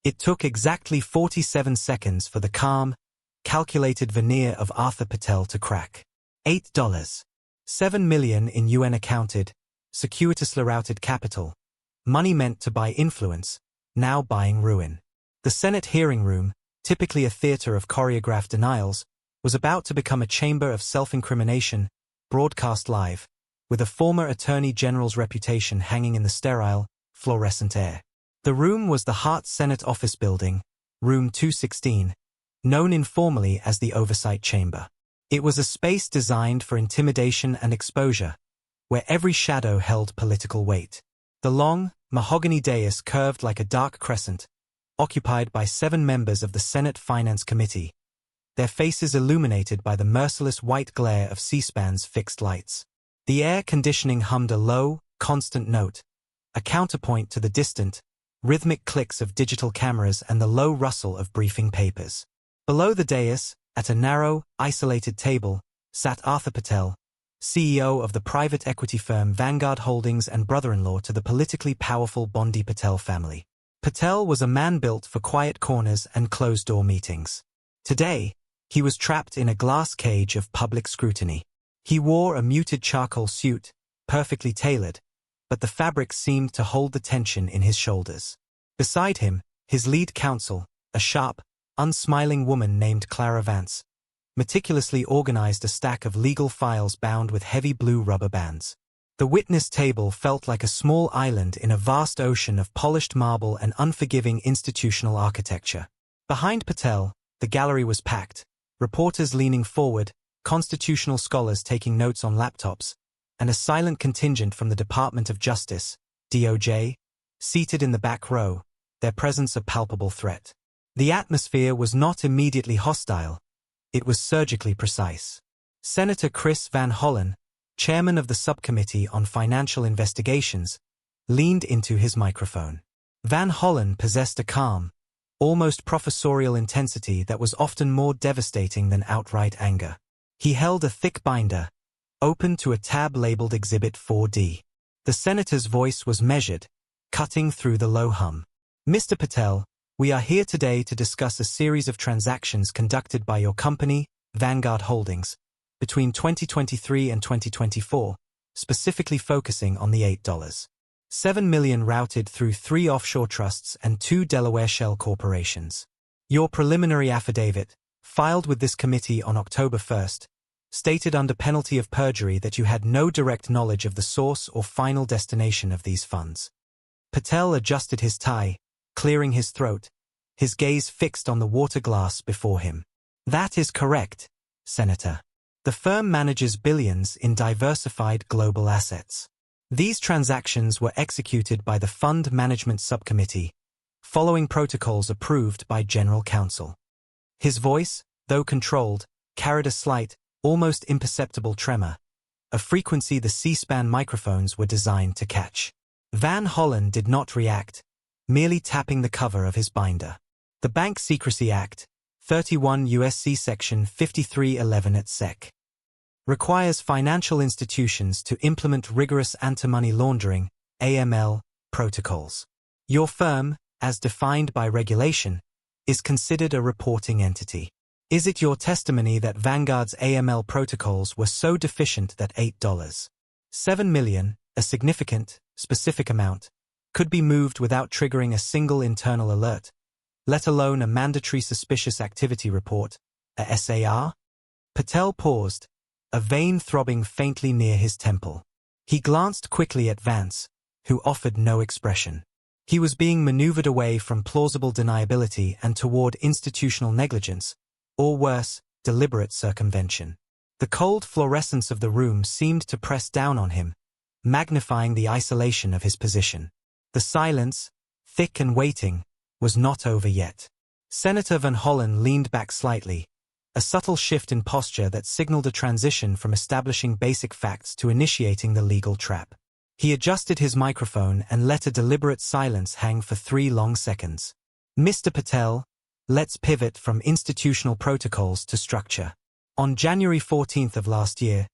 It took exactly 47 seconds for the calm, calculated veneer of Arthur Patel to crack. $8. 7 million in UN accounted, circuitously routed capital. Money meant to buy influence, now buying ruin. The Senate hearing room, typically a theater of choreographed denials, was about to become a chamber of self-incrimination, broadcast live, with a former Attorney General's reputation hanging in the sterile, fluorescent air. The room was the Hart Senate Office Building, Room 216, known informally as the Oversight Chamber. It was a space designed for intimidation and exposure, where every shadow held political weight. The long, mahogany dais curved like a dark crescent, occupied by 7 members of the Senate Finance Committee, their faces illuminated by the merciless white glare of C-SPAN's fixed lights. The air conditioning hummed a low, constant note, a counterpoint to the distant, rhythmic clicks of digital cameras and the low rustle of briefing papers. Below the dais, at a narrow, isolated table, sat Arthur Patel, CEO of the private equity firm Vanguard Holdings and brother-in-law to the politically powerful Bondi Patel family. Patel was a man built for quiet corners and closed-door meetings. Today, he was trapped in a glass cage of public scrutiny. He wore a muted charcoal suit, perfectly tailored, but the fabric seemed to hold the tension in his shoulders. Beside him, his lead counsel, a sharp, unsmiling woman named Clara Vance, meticulously organized a stack of legal files bound with heavy blue rubber bands. The witness table felt like a small island in a vast ocean of polished marble and unforgiving institutional architecture. Behind Patel, the gallery was packed, reporters leaning forward, constitutional scholars taking notes on laptops, and a silent contingent from the Department of Justice, DOJ, seated in the back row, their presence a palpable threat. The atmosphere was not immediately hostile. It was surgically precise. Senator Chris Van Hollen, chairman of the Subcommittee on Financial Investigations, leaned into his microphone. Van Hollen possessed a calm, almost professorial intensity that was often more devastating than outright anger. He held a thick binder, open to a tab labeled Exhibit 4D. The senator's voice was measured, cutting through the low hum. Mr. Patel, we are here today to discuss a series of transactions conducted by your company, Vanguard Holdings, between 2023 and 2024, specifically focusing on the $8.7 million routed through 3 offshore trusts and 2 Delaware shell corporations. Your preliminary affidavit, filed with this committee on October 1st, stated under penalty of perjury that you had no direct knowledge of the source or final destination of these funds. Patel adjusted his tie, clearing his throat, his gaze fixed on the water glass before him. That is correct, Senator. The firm manages billions in diversified global assets. These transactions were executed by the Fund Management Subcommittee, following protocols approved by General Counsel. His voice, though controlled, carried a slight, almost imperceptible tremor, a frequency the C-SPAN microphones were designed to catch. Van Hollen did not react, merely tapping the cover of his binder. The Bank Secrecy Act, 31 U.S.C. Section 5311 et sec. requires financial institutions to implement rigorous anti-money laundering, AML, protocols. Your firm, as defined by regulation, is considered a reporting entity. Is it your testimony that Vanguard's AML protocols were so deficient that $8.7 million, a significant, specific amount, could be moved without triggering a single internal alert, let alone a mandatory suspicious activity report, a SAR? Patel paused, a vein throbbing faintly near his temple. He glanced quickly at Vance, who offered no expression. He was being maneuvered away from plausible deniability and toward institutional negligence, or worse, deliberate circumvention. The cold fluorescence of the room seemed to press down on him, magnifying the isolation of his position. The silence, thick and waiting, was not over yet. Senator Van Hollen leaned back slightly, a subtle shift in posture that signaled a transition from establishing basic facts to initiating the legal trap. He adjusted his microphone and let a deliberate silence hang for 3 long seconds. Mr. Patel, let's pivot from institutional protocols to structure. On January 14th of last year,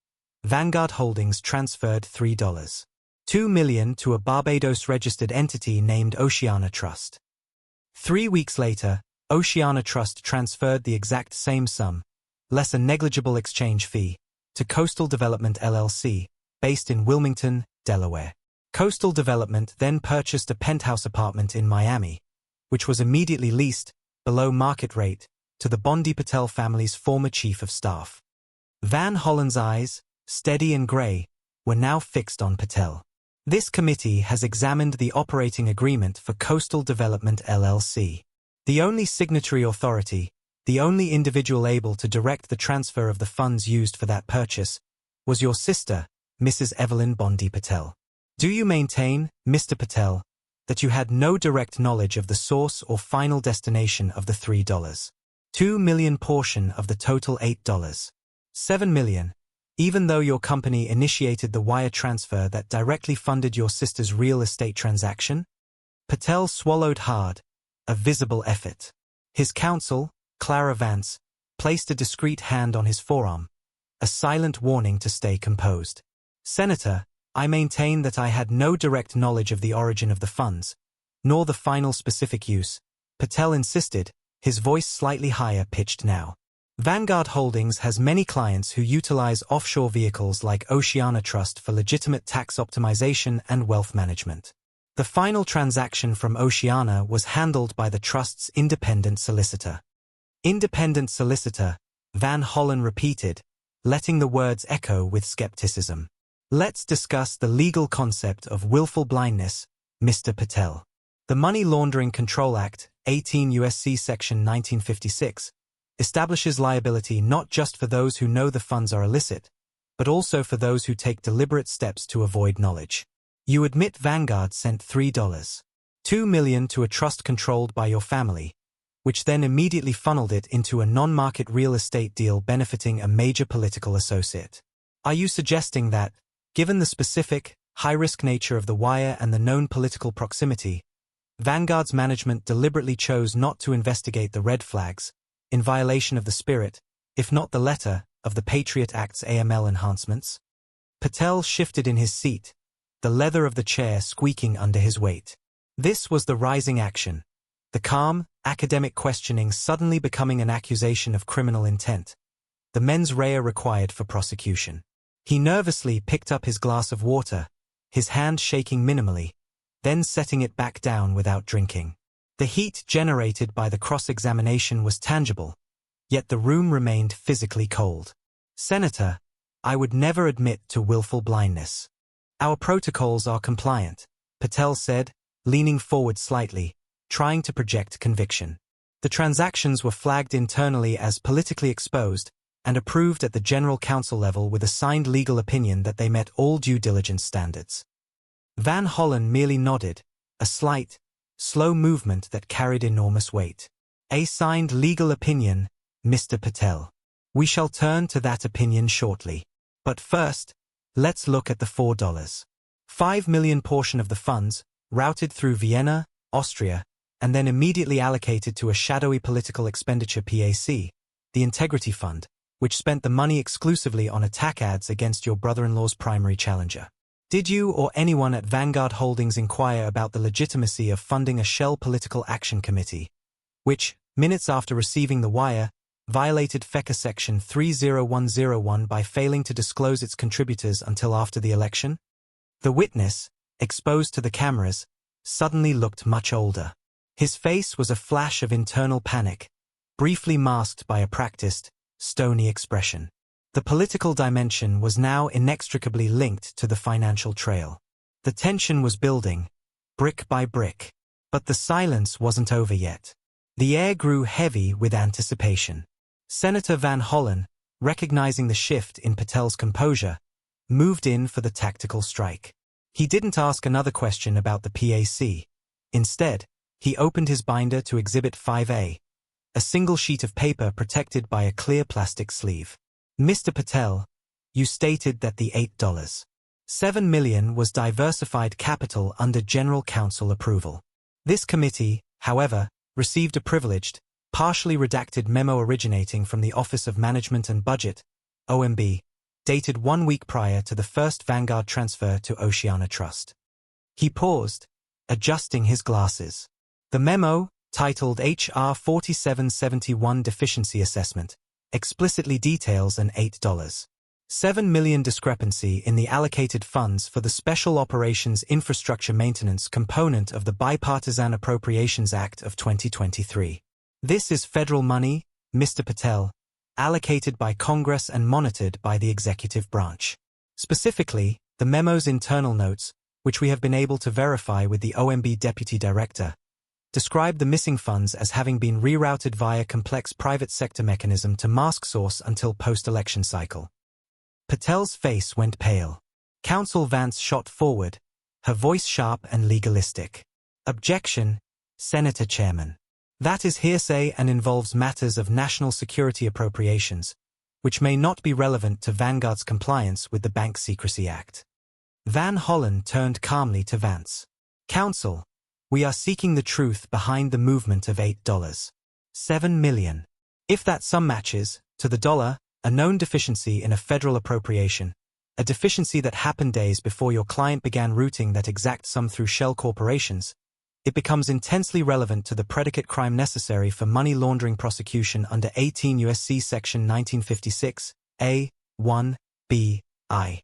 Vanguard Holdings transferred $3.2 million to a Barbados-registered entity named Oceana Trust. 3 weeks later, Oceana Trust transferred the exact same sum, less a negligible exchange fee, to Coastal Development LLC, based in Wilmington, Delaware. Coastal Development then purchased a penthouse apartment in Miami, which was immediately leased, below market rate, to the Bondi Patel family's former chief of staff. Van Hollen's eyes, steady and gray, were now fixed on Patel. This committee has examined the operating agreement for Coastal Development LLC. The only signatory authority, the only individual able to direct the transfer of the funds used for that purchase, was your sister, Mrs. Evelyn Bondi Patel. Do you maintain, Mr. Patel, that you had no direct knowledge of the source or final destination of the $3.2 million portion of the total $8.7 million, even though your company initiated the wire transfer that directly funded your sister's real estate transaction? Patel swallowed hard, a visible effort. His counsel, Clara Vance, placed a discreet hand on his forearm, a silent warning to stay composed. Senator, I maintain that I had no direct knowledge of the origin of the funds, nor the final specific use, Patel insisted, his voice slightly higher pitched now. Vanguard Holdings has many clients who utilize offshore vehicles like Oceana Trust for legitimate tax optimization and wealth management. The final transaction from Oceana was handled by the trust's independent solicitor. Independent solicitor, Van Hollen repeated, letting the words echo with skepticism. Let's discuss the legal concept of willful blindness, Mr. Patel. The Money Laundering Control Act, 18 U.S.C. Section 1956, establishes liability not just for those who know the funds are illicit, but also for those who take deliberate steps to avoid knowledge. You admit Vanguard sent $3.2 million to a trust controlled by your family, which then immediately funneled it into a non-market real estate deal benefiting a major political associate. Are you suggesting that, given the specific, high-risk nature of the wire and the known political proximity, Vanguard's management deliberately chose not to investigate the red flags, in violation of the spirit, if not the letter, of the Patriot Act's AML enhancements? Patel shifted in his seat, the leather of the chair squeaking under his weight. This was the rising action, the calm, academic questioning suddenly becoming an accusation of criminal intent, the mens rea required for prosecution. He nervously picked up his glass of water, his hand shaking minimally, then setting it back down without drinking. The heat generated by the cross-examination was tangible, yet the room remained physically cold. Senator, I would never admit to willful blindness. Our protocols are compliant, Patel said, leaning forward slightly, trying to project conviction. The transactions were flagged internally as politically exposed and approved at the general counsel level with a signed legal opinion that they met all due diligence standards. Van Hollen merely nodded, a slight, slow movement that carried enormous weight. A signed legal opinion, Mr. Patel. We shall turn to that opinion shortly. But first, let's look at the $4.5 million portion of the funds, routed through Vienna, Austria, and then immediately allocated to a shadowy political expenditure PAC, the Integrity Fund, which spent the money exclusively on attack ads against your brother-in-law's primary challenger. Did you or anyone at Vanguard Holdings inquire about the legitimacy of funding a shell political action committee, which, minutes after receiving the wire, violated FECA Section 30101 by failing to disclose its contributors until after the election? The witness, exposed to the cameras, suddenly looked much older. His face was a flash of internal panic, briefly masked by a practiced, stony expression. The political dimension was now inextricably linked to the financial trail. The tension was building, brick by brick. But the silence wasn't over yet. The air grew heavy with anticipation. Senator Van Hollen, recognizing the shift in Patel's composure, moved in for the tactical strike. He didn't ask another question about the PAC. Instead, he opened his binder to Exhibit 5A, a single sheet of paper protected by a clear plastic sleeve. Mr. Patel, you stated that the $8.7 million was diversified capital under general counsel approval. This committee, however, received a privileged, partially redacted memo originating from the Office of Management and Budget, OMB, dated 1 week prior to the first Vanguard transfer to Oceana Trust. He paused, adjusting his glasses. The memo, titled HR 4771 Deficiency Assessment, explicitly details an $8.7 million discrepancy in the allocated funds for the Special Operations Infrastructure Maintenance component of the Bipartisan Appropriations Act of 2023. This is federal money, Mr. Patel, allocated by Congress and monitored by the executive branch. Specifically, the memo's internal notes, which we have been able to verify with the OMB Deputy Director, describe the missing funds as having been rerouted via complex private sector mechanism to mask source until post-election cycle. Patel's face went pale. Counsel Vance shot forward, her voice sharp and legalistic. Objection, Senator Chairman. That is hearsay and involves matters of national security appropriations, which may not be relevant to Vanguard's compliance with the Bank Secrecy Act. Van Hollen turned calmly to Vance. Counsel, we are seeking the truth behind the movement of $8.7 million. If that sum matches, to the dollar, a known deficiency in a federal appropriation, a deficiency that happened days before your client began routing that exact sum through shell corporations, it becomes intensely relevant to the predicate crime necessary for money laundering prosecution under 18 U.S.C. Section 1956, A, 1, B, I.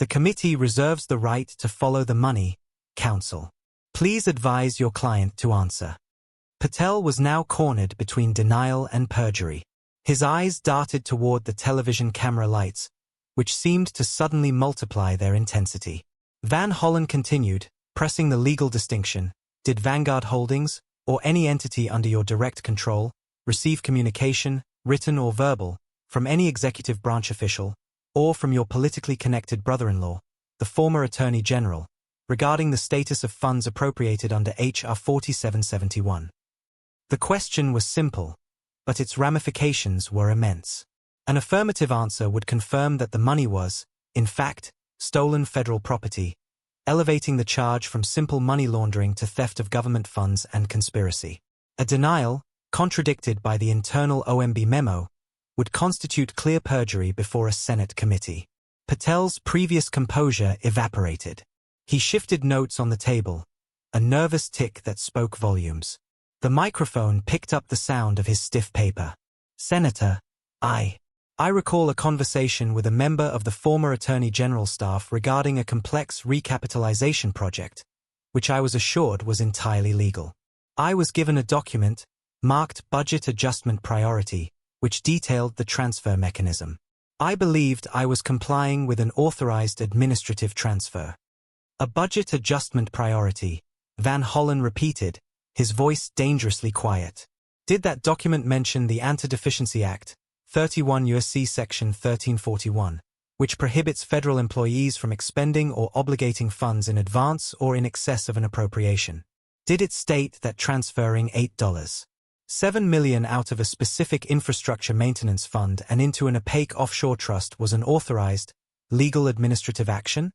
The committee reserves the right to follow the money, counsel. Please advise your client to answer. Patel was now cornered between denial and perjury. His eyes darted toward the television camera lights, which seemed to suddenly multiply their intensity. Van Hollen continued, pressing the legal distinction. Did Vanguard Holdings, or any entity under your direct control, receive communication, written or verbal, from any executive branch official, or from your politically connected brother-in-law, the former Attorney General, regarding the status of funds appropriated under H.R. 4771? The question was simple, but its ramifications were immense. An affirmative answer would confirm that the money was, in fact, stolen federal property, elevating the charge from simple money laundering to theft of government funds and conspiracy. A denial, contradicted by the internal OMB memo, would constitute clear perjury before a Senate committee. Patel's previous composure evaporated. He shifted notes on the table, a nervous tick that spoke volumes. The microphone picked up the sound of his stiff paper. Senator, I recall a conversation with a member of the former Attorney General staff regarding a complex recapitalization project, which I was assured was entirely legal. I was given a document, marked Budget Adjustment Priority, which detailed the transfer mechanism. I believed I was complying with an authorized administrative transfer. A budget adjustment priority, Van Hollen repeated, his voice dangerously quiet. Did that document mention the Anti-Deficiency Act, 31 U.S.C. Section 1341, which prohibits federal employees from expending or obligating funds in advance or in excess of an appropriation? Did it state that transferring $8.7 million out of a specific infrastructure maintenance fund and into an opaque offshore trust was an authorized, legal administrative action?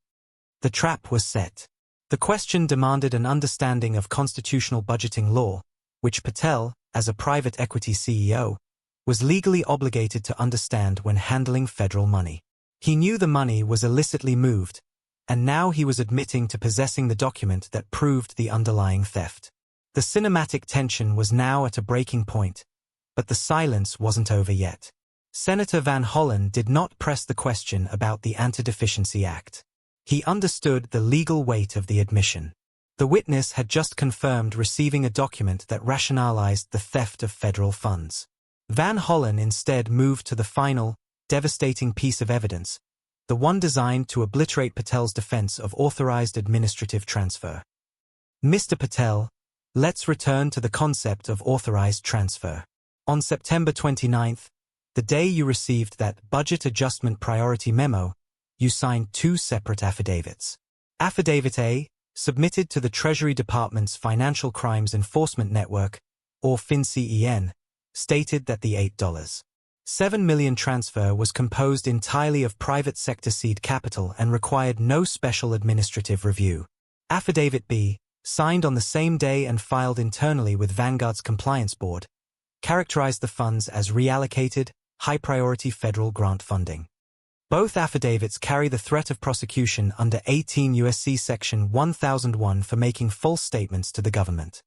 The trap was set. The question demanded an understanding of constitutional budgeting law, which Patel, as a private equity CEO, was legally obligated to understand when handling federal money. He knew the money was illicitly moved, and now he was admitting to possessing the document that proved the underlying theft. The cinematic tension was now at a breaking point, but the silence wasn't over yet. Senator Van Hollen did not press the question about the Anti-Deficiency Act. He understood the legal weight of the admission. The witness had just confirmed receiving a document that rationalized the theft of federal funds. Van Hollen instead moved to the final, devastating piece of evidence, the one designed to obliterate Patel's defense of authorized administrative transfer. Mr. Patel, let's return to the concept of authorized transfer. On September 29th, the day you received that Budget Adjustment Priority memo, you signed two separate affidavits. Affidavit A, submitted to the Treasury Department's Financial Crimes Enforcement Network, or FinCEN, stated that the $8.7 million transfer was composed entirely of private sector seed capital and required no special administrative review. Affidavit B, signed on the same day and filed internally with Vanguard's Compliance Board, characterized the funds as reallocated, high-priority federal grant funding. Both affidavits carry the threat of prosecution under 18 U.S.C. Section 1001 for making false statements to the government.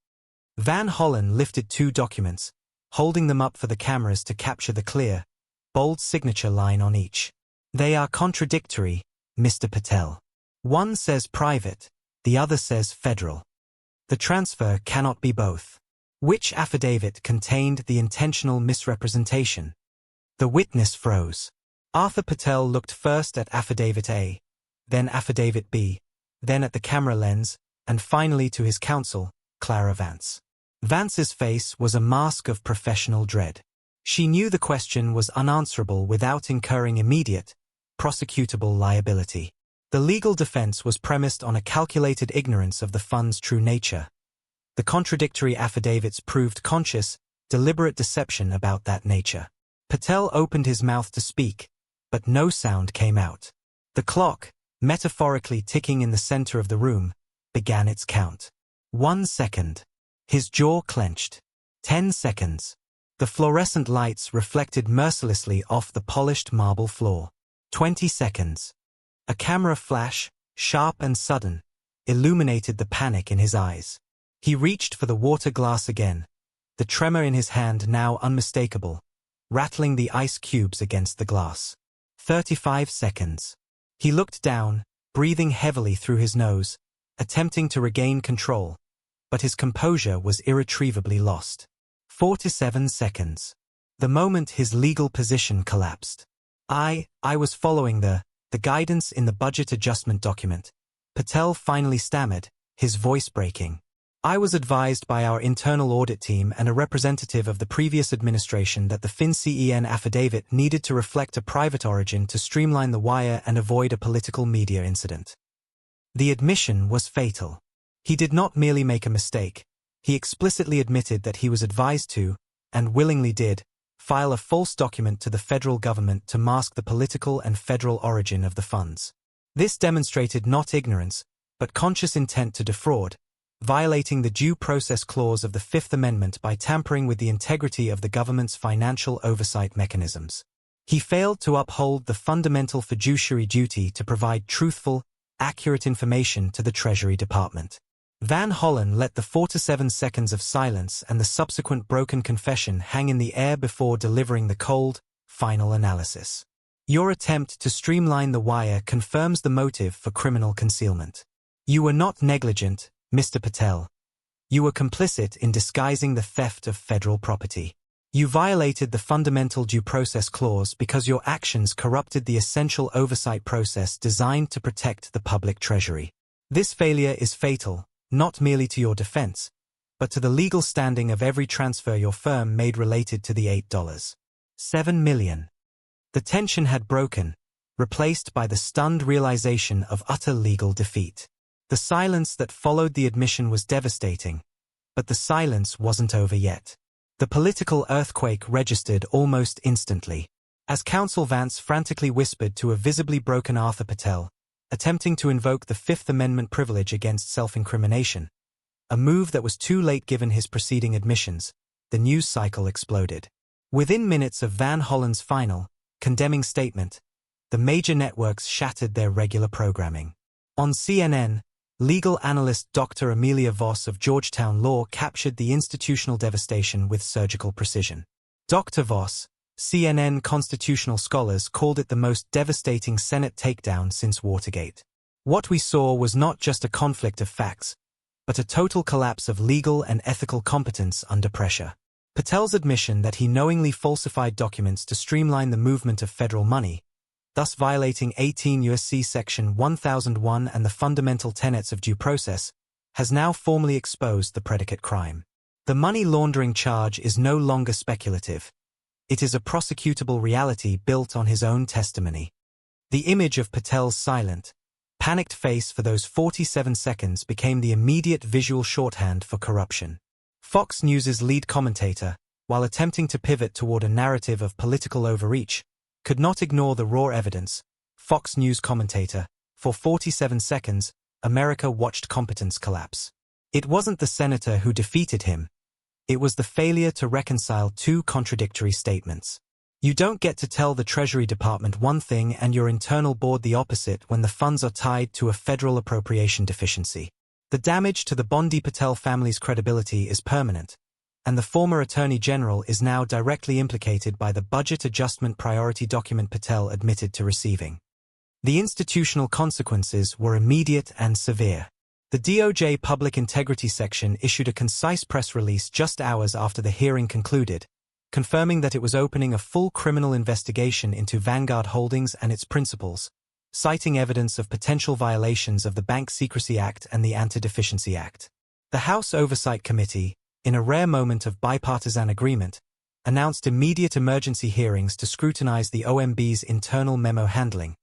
Van Hollen lifted 2 documents, holding them up for the cameras to capture the clear, bold signature line on each. They are contradictory, Mr. Patel. One says private, the other says federal. The transfer cannot be both. Which affidavit contained the intentional misrepresentation? The witness froze. Arthur Patel looked first at Affidavit A, then Affidavit B, then at the camera lens, and finally to his counsel, Clara Vance. Vance's face was a mask of professional dread. She knew the question was unanswerable without incurring immediate, prosecutable liability. The legal defense was premised on a calculated ignorance of the fund's true nature. The contradictory affidavits proved conscious, deliberate deception about that nature. Patel opened his mouth to speak, but no sound came out. The clock, metaphorically ticking in the center of the room, began its count. 1 second. His jaw clenched. 10 seconds. The fluorescent lights reflected mercilessly off the polished marble floor. 20 seconds. A camera flash, sharp and sudden, illuminated the panic in his eyes. He reached for the water glass again, the tremor in his hand now unmistakable, rattling the ice cubes against the glass. 35 seconds. He looked down, breathing heavily through his nose, attempting to regain control, but his composure was irretrievably lost. 47 seconds. The moment his legal position collapsed. I was following the guidance in the budget adjustment document, Patel finally stammered, his voice breaking. I was advised by our internal audit team and a representative of the previous administration that the FinCEN affidavit needed to reflect a private origin to streamline the wire and avoid a political media incident. The admission was fatal. He did not merely make a mistake, he explicitly admitted that he was advised to, and willingly did, file a false document to the federal government to mask the political and federal origin of the funds. This demonstrated not ignorance, but conscious intent to defraud, violating the Due Process Clause of the Fifth Amendment by tampering with the integrity of the government's financial oversight mechanisms. He failed to uphold the fundamental fiduciary duty to provide truthful, accurate information to the Treasury Department. Van Hollen let the 47 seconds of silence and the subsequent broken confession hang in the air before delivering the cold, final analysis. Your attempt to streamline the wire confirms the motive for criminal concealment. You were not negligent, Mr. Patel. You were complicit in disguising the theft of federal property. You violated the fundamental due process clause because your actions corrupted the essential oversight process designed to protect the public treasury. This failure is fatal, not merely to your defense, but to the legal standing of every transfer your firm made related to the $8.7 million. The tension had broken, replaced by the stunned realization of utter legal defeat. The silence that followed the admission was devastating, but the silence wasn't over yet. The political earthquake registered almost instantly. As Counsel Vance frantically whispered to a visibly broken Arthur Patel, attempting to invoke the Fifth Amendment privilege against self-incrimination, a move that was too late given his preceding admissions, the news cycle exploded. Within minutes of Van Hollen's final, condemning statement, the major networks shattered their regular programming. On CNN, legal analyst Dr. Amelia Voss of Georgetown Law captured the institutional devastation with surgical precision. Dr. Voss, CNN constitutional scholars called it the most devastating Senate takedown since Watergate. What we saw was not just a conflict of facts, but a total collapse of legal and ethical competence under pressure. Patel's admission that he knowingly falsified documents to streamline the movement of federal money, thus violating 18 U.S.C. Section 1001 and the fundamental tenets of due process, has now formally exposed the predicate crime. The money laundering charge is no longer speculative. It is a prosecutable reality built on his own testimony. The image of Patel's silent, panicked face for those 47 seconds became the immediate visual shorthand for corruption. Fox News's lead commentator, while attempting to pivot toward a narrative of political overreach, could not ignore the raw evidence. Fox News commentator, for 47 seconds, America watched competence collapse. It wasn't the senator who defeated him. It was the failure to reconcile two contradictory statements. You don't get to tell the Treasury Department one thing and your internal board the opposite when the funds are tied to a federal appropriation deficiency. The damage to the Bondi Patel family's credibility is permanent, and the former Attorney General is now directly implicated by the budget adjustment priority document Patel admitted to receiving. The institutional consequences were immediate and severe. The DOJ Public Integrity Section issued a concise press release just hours after the hearing concluded, confirming that it was opening a full criminal investigation into Vanguard Holdings and its principals, citing evidence of potential violations of the Bank Secrecy Act and the Anti-Deficiency Act. The House Oversight Committee, in a rare moment of bipartisan agreement, announced immediate emergency hearings to scrutinize the OMB's internal memo handling,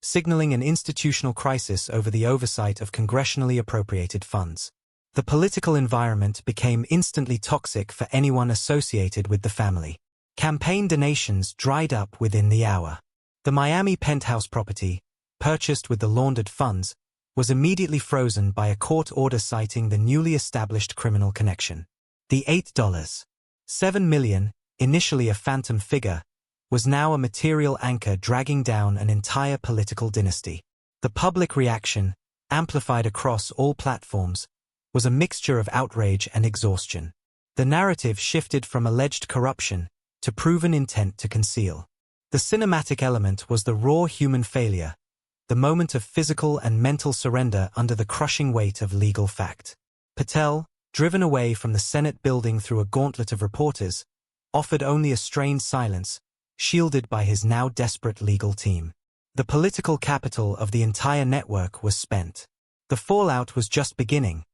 signaling an institutional crisis over the oversight of congressionally appropriated funds. The political environment became instantly toxic for anyone associated with the family. Campaign donations dried up within the hour. The Miami penthouse property, purchased with the laundered funds, was immediately frozen by a court order citing the newly established criminal connection. The $8.7 million, initially a phantom figure, was now a material anchor dragging down an entire political dynasty. The public reaction, amplified across all platforms, was a mixture of outrage and exhaustion. The narrative shifted from alleged corruption to proven intent to conceal. The cinematic element was the raw human failure, the moment of physical and mental surrender under the crushing weight of legal fact. Patel, driven away from the Senate building through a gauntlet of reporters, offered only a strained silence, shielded by his now desperate legal team. The political capital of the entire network was spent. The fallout was just beginning,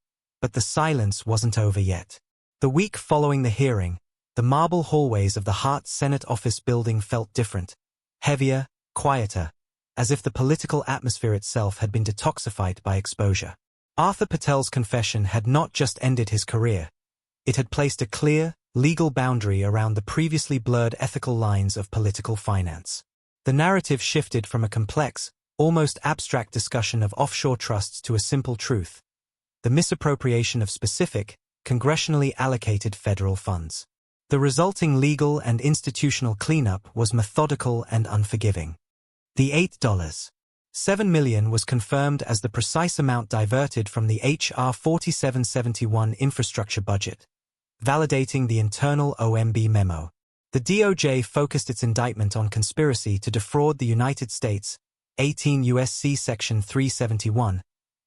but the silence wasn't over yet. The week following the hearing, the marble hallways of the Hart Senate office building felt different, heavier, quieter, as if the political atmosphere itself had been detoxified by exposure. Arthur Patel's confession had not just ended his career. It had placed a clear, legal boundary around the previously blurred ethical lines of political finance. The narrative shifted from a complex, almost abstract discussion of offshore trusts to a simple truth: the misappropriation of specific, congressionally allocated federal funds. The resulting legal and institutional cleanup was methodical and unforgiving. The $8.7 million was confirmed as the precise amount diverted from the H.R. 4771 infrastructure budget, validating the internal OMB memo. The DOJ focused its indictment on conspiracy to defraud the United States, 18 U.S.C. Section 371,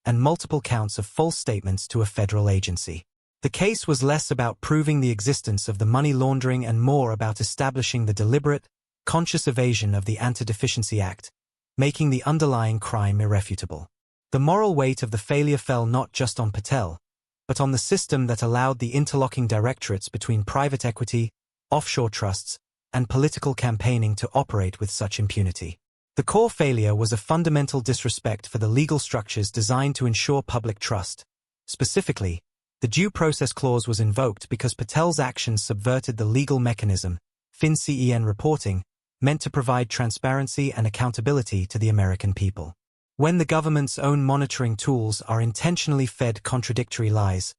and multiple counts of false statements to a federal agency. The case was less about proving the existence of the money laundering and more about establishing the deliberate, conscious evasion of the Anti-Deficiency Act, making the underlying crime irrefutable. The moral weight of the failure fell not just on Patel, but on the system that allowed the interlocking directorates between private equity, offshore trusts, and political campaigning to operate with such impunity. The core failure was a fundamental disrespect for the legal structures designed to ensure public trust. Specifically, the Due Process Clause was invoked because Patel's actions subverted the legal mechanism, FinCEN reporting, meant to provide transparency and accountability to the American people. When the government's own monitoring tools are intentionally fed contradictory lies,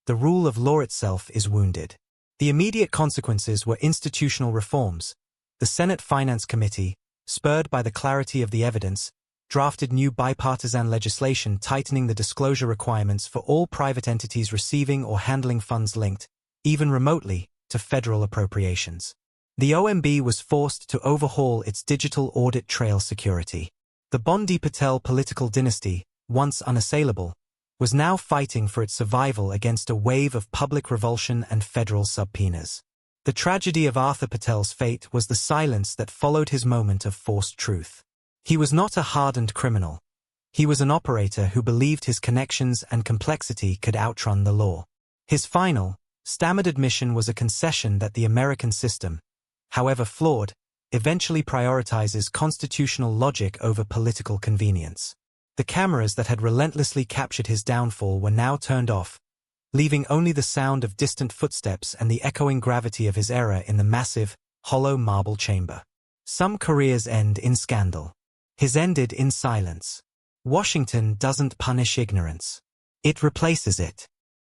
the rule of law itself is wounded. The immediate consequences were institutional reforms. The Senate Finance Committee, spurred by the clarity of the evidence, drafted new bipartisan legislation tightening the disclosure requirements for all private entities receiving or handling funds linked, even remotely, to federal appropriations. The OMB was forced to overhaul its digital audit trail security. The Bondi Patel political dynasty, once unassailable, was now fighting for its survival against a wave of public revulsion and federal subpoenas. The tragedy of Arthur Patel's fate was the silence that followed his moment of forced truth. He was not a hardened criminal. He was an operator who believed his connections and complexity could outrun the law. His final, stammered admission was a concession that the American system, however flawed, eventually prioritizes constitutional logic over political convenience. The cameras that had relentlessly captured his downfall were now turned off, leaving only the sound of distant footsteps and the echoing gravity of his error in the massive, hollow marble chamber. Some careers end in scandal. His ended in silence. Washington doesn't punish ignorance. It replaces it.